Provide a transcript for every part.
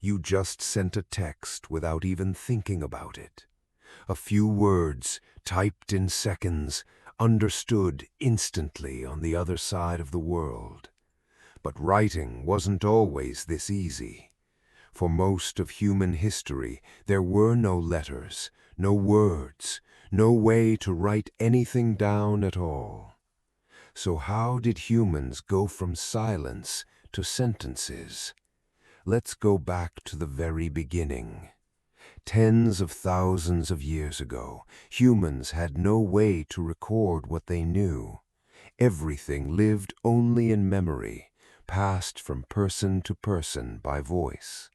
You just sent a text without even thinking about it. A few words, typed in seconds, understood instantly on the other side of the world. But writing wasn't always this easy. For most of human history, there were no letters, no words, no way to write anything down at all. So how did humans go from silence to sentences? Let's go back to the very beginning. Tens of thousands of years ago, humans had no way to record what they knew. Everything lived only in memory, passed from person to person by voice.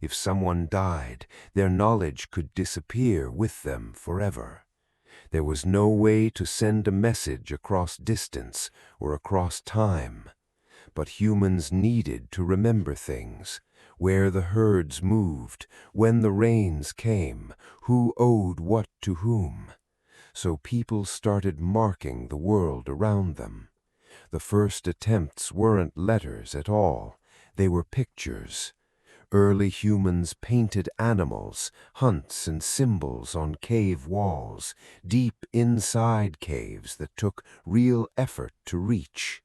If someone died, their knowledge could disappear with them forever. There was no way to send a message across distance or across time. But humans needed to remember things: where the herds moved, when the rains came, who owed what to whom. So people started marking the world around them. The first attempts weren't letters at all, they were pictures. Early humans painted animals, hunts, and symbols on cave walls, deep inside caves that took real effort to reach.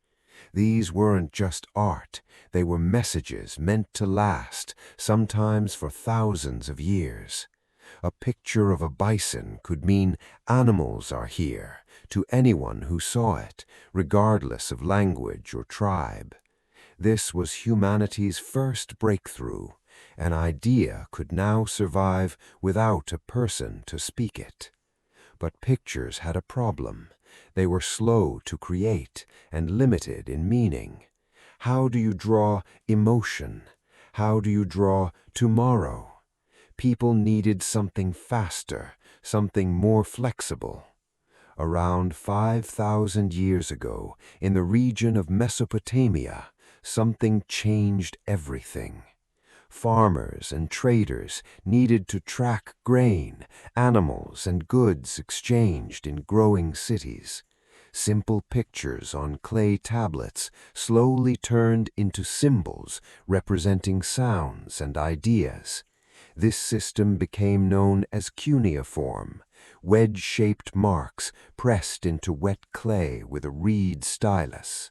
These weren't just art, they were messages meant to last, sometimes for thousands of years. A picture of a bison could mean animals are here to anyone who saw it, regardless of language or tribe. This was humanity's first breakthrough. An idea could now survive without a person to speak it. But pictures had a problem. They were slow to create and limited in meaning. How do you draw emotion? How do you draw tomorrow? People needed something faster, something more flexible. Around 5,000 years ago, in the region of Mesopotamia, something changed everything. Farmers and traders needed to track grain, animals, and goods exchanged in growing cities. Simple pictures on clay tablets slowly turned into symbols representing sounds and ideas. This system became known as cuneiform, wedge-shaped marks pressed into wet clay with a reed stylus.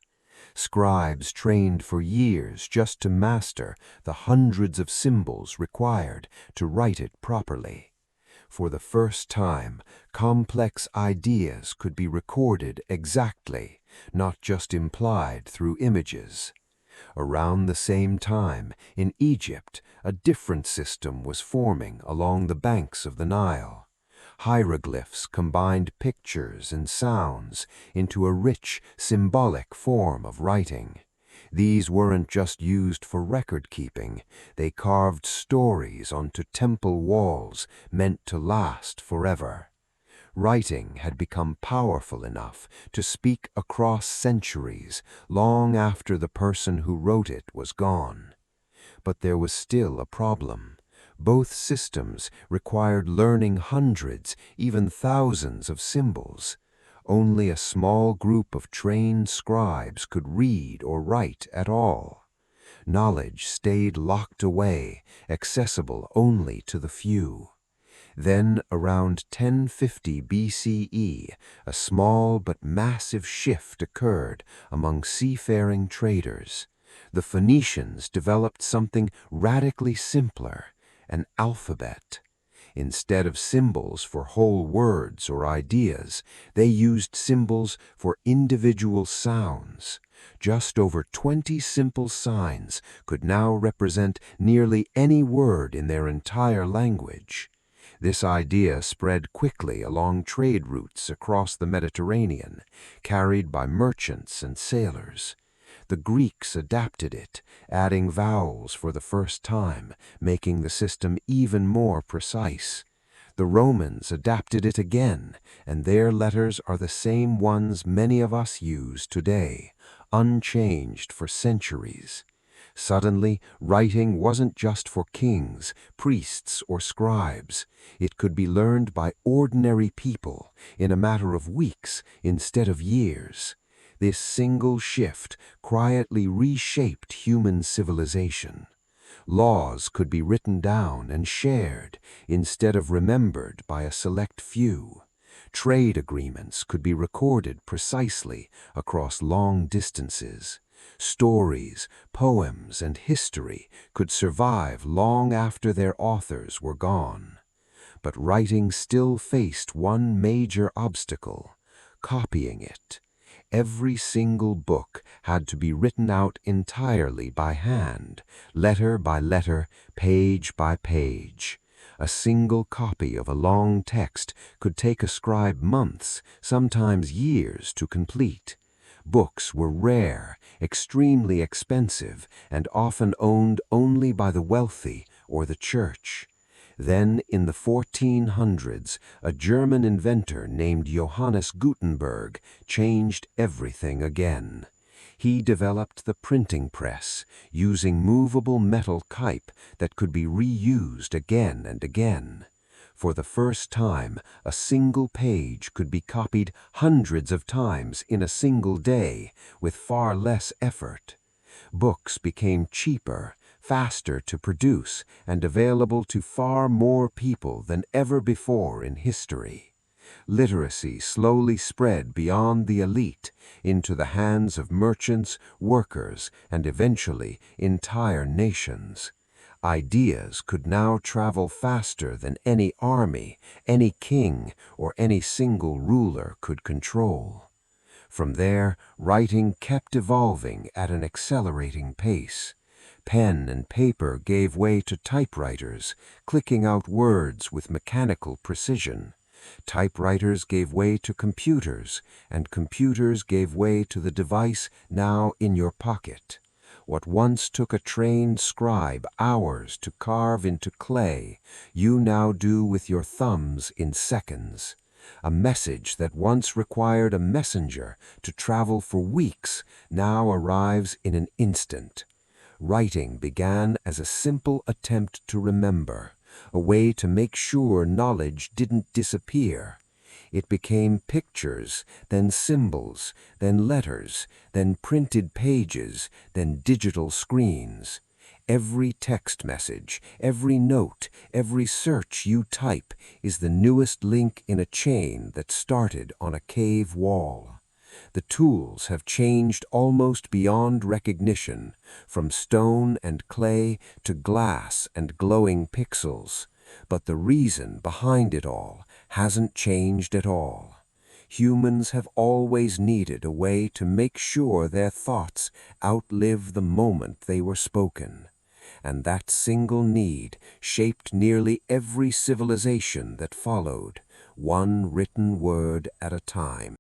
Scribes trained for years just to master the hundreds of symbols required to write it properly. For the first time, complex ideas could be recorded exactly, not just implied through images. Around the same time, in Egypt, a different system was forming along the banks of the Nile. Hieroglyphs combined pictures and sounds into a rich, symbolic form of writing. These weren't just used for record-keeping, they carved stories onto temple walls meant to last forever. Writing had become powerful enough to speak across centuries, long after the person who wrote it was gone. But there was still a problem. Both systems required learning hundreds, even thousands of symbols. Only a small group of trained scribes could read or write at all. Knowledge stayed locked away, accessible only to the few. Then, around 1050 BCE, a small but massive shift occurred among seafaring traders. The Phoenicians developed something radically simpler: an alphabet. Instead of symbols for whole words or ideas, they used symbols for individual sounds. Just over 20 simple signs could now represent nearly any word in their entire language. This idea spread quickly along trade routes across the Mediterranean, carried by merchants and sailors. The Greeks adapted it, adding vowels for the first time, making the system even more precise. The Romans adapted it again, and their letters are the same ones many of us use today, unchanged for centuries. Suddenly, writing wasn't just for kings, priests, or scribes. It could be learned by ordinary people in a matter of weeks instead of years. This single shift quietly reshaped human civilization. Laws could be written down and shared instead of remembered by a select few. Trade agreements could be recorded precisely across long distances. Stories, poems, and history could survive long after their authors were gone. But writing still faced one major obstacle: copying it. Every single book had to be written out entirely by hand, letter by letter, page by page. A single copy of a long text could take a scribe months, sometimes years, to complete. Books were rare, extremely expensive, and often owned only by the wealthy or the church. Then, in the 1400s, a German inventor named Johannes Gutenberg changed everything again. He developed the printing press, using movable metal type that could be reused again and again. For the first time, a single page could be copied hundreds of times in a single day, with far less effort. Books became cheaper, faster to produce, and available to far more people than ever before in history. Literacy slowly spread beyond the elite into the hands of merchants, workers, and eventually entire nations. Ideas could now travel faster than any army, any king, or any single ruler could control. From there, writing kept evolving at an accelerating pace. Pen and paper gave way to typewriters, clicking out words with mechanical precision. Typewriters gave way to computers, and computers gave way to the device now in your pocket. What once took a trained scribe hours to carve into clay, you now do with your thumbs in seconds. A message that once required a messenger to travel for weeks now arrives in an instant. Writing began as a simple attempt to remember, a way to make sure knowledge didn't disappear. It became pictures, then symbols, then letters, then printed pages, then digital screens. Every text message, every note, every search you type is the newest link in a chain that started on a cave wall. The tools have changed almost beyond recognition, from stone and clay to glass and glowing pixels. But the reason behind it all hasn't changed at all. Humans have always needed a way to make sure their thoughts outlive the moment they were spoken. And that single need shaped nearly every civilization that followed, one written word at a time.